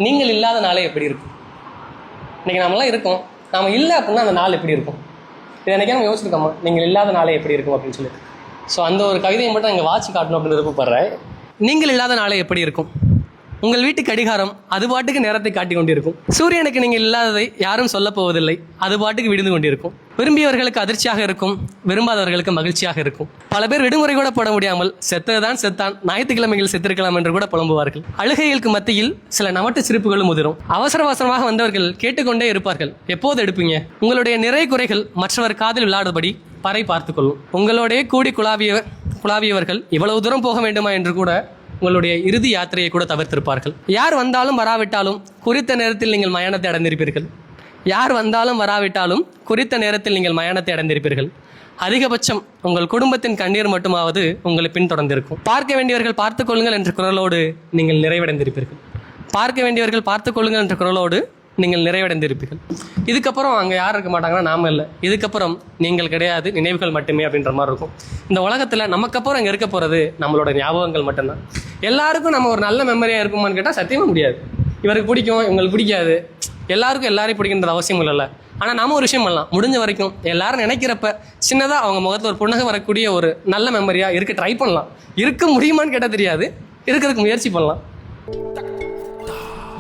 நீங்கள் இல்லாத நாளே எப்படி இருக்கும்? இன்றைக்கி நம்மளாம் இருக்கோம், நாம் இல்லை அப்படின்னா அந்த நாள் எப்படி இருக்கும்? இதை எனக்கே நம்ம யோசிச்சிருக்கோமா, நீங்கள் இல்லாத நாளே எப்படி இருக்கும் அப்படின்னு சொல்லி. ஸோ அந்த ஒரு கவிதையை மட்டும் இங்கே வாட்சி காட்டணும் அப்படின்னு விருப்பப்படுறேன். நீங்கள் இல்லாத நாளே எப்படி இருக்கும்? உங்கள் வீட்டு கடிகாரம் அது பாட்டுக்கு நேரத்தை காட்டி கொண்டிருக்கும். சூரியனுக்கு நீங்கள் இல்லாததை யாரும் சொல்ல போவதில்லை, அது பாட்டுக்கு விடுந்து கொண்டிருக்கும். விரும்பியவர்களுக்கு அதிர்ச்சியாக இருக்கும், விரும்பாதவர்களுக்கு மகிழ்ச்சியாக இருக்கும். பல பேர் விடுமுறை கூட போட முடியாமல் செத்ததான் செத்தான், ஞாயிற்றுக்கிழமைகள் செத்திருக்கலாம் என்று கூட புலம்புவார்கள். அழுகைகளுக்கு மத்தியில் சில நவட்டு சிரிப்புகளும் உதிரும். அவசர அவசரமாக வந்தவர்கள் கேட்டுக்கொண்டே இருப்பார்கள், எப்போது எடுப்பீங்க? உங்களுடைய நிறை குறைகள் மற்றவர் காதில் விளையாடுபடி பறை பார்த்துக்கொள்ளும். உங்களோடைய கூடி குழாவியவர்கள் இவ்வளவு தூரம் போக வேண்டுமா என்று கூட உங்களுடைய இறுதி யாத்திரையை கூட தவிர்த்திருப்பார்கள். யார் வந்தாலும் வராவிட்டாலும் குறித்த நேரத்தில் நீங்கள் மயானத்தை அடைந்திருப்பீர்கள். யார் வந்தாலும் வராவிட்டாலும் குறித்த நேரத்தில் நீங்கள் மயானத்தை அடைந்திருப்பீர்கள். அதிகபட்சம் உங்கள் குடும்பத்தின் கண்ணீர் மட்டுமாவது உங்களை பின்தொடர்ந்திருக்கும். பார்க்க வேண்டியவர்கள் பார்த்துக் கொள்ளுங்கள் என்ற குரலோடு நீங்கள் நிறைவடைந்திருப்பீர்கள். பார்க்க வேண்டியவர்கள் பார்த்துக் கொள்ளுங்கள் என்ற குரலோடு நீங்கள் நிறைவடைந்திருப்பீர்கள். இதுக்கப்புறம் அங்கே யார் இருக்க மாட்டாங்கன்னா நாம இல்லை, இதுக்கப்புறம் நீங்கள் கிடையாது, நினைவுகள் மட்டுமே அப்படின்ற மாதிரி இருக்கும். இந்த உலகத்தில் நமக்கப்புறம் அங்கே இருக்க போகிறது நம்மளோட ஞாபகங்கள் மட்டும்தான். எல்லாருக்கும் நம்ம ஒரு நல்ல மெமரியாக இருக்குமான்னு கேட்டால் சத்தியமாக முடியாது. இவருக்கு பிடிக்கும், இவங்களுக்கு பிடிக்காது, எல்லாருக்கும் எல்லாரையும் பிடிக்கின்ற அவசியம் இல்லை. ஆனால் நாம ஒரு விஷயம் பண்ணலாம், முடிஞ்ச வரைக்கும் எல்லாரும் நினைக்கிறப்ப சின்னதாக அவங்க முகத்தில் ஒரு புன்னகை வரக்கூடிய ஒரு நல்ல மெமரியாக இருக்க ட்ரை பண்ணலாம். இருக்க முடியுமான்னு கேட்டால் தெரியாது, இருக்கிறதுக்கு முயற்சி பண்ணலாம்.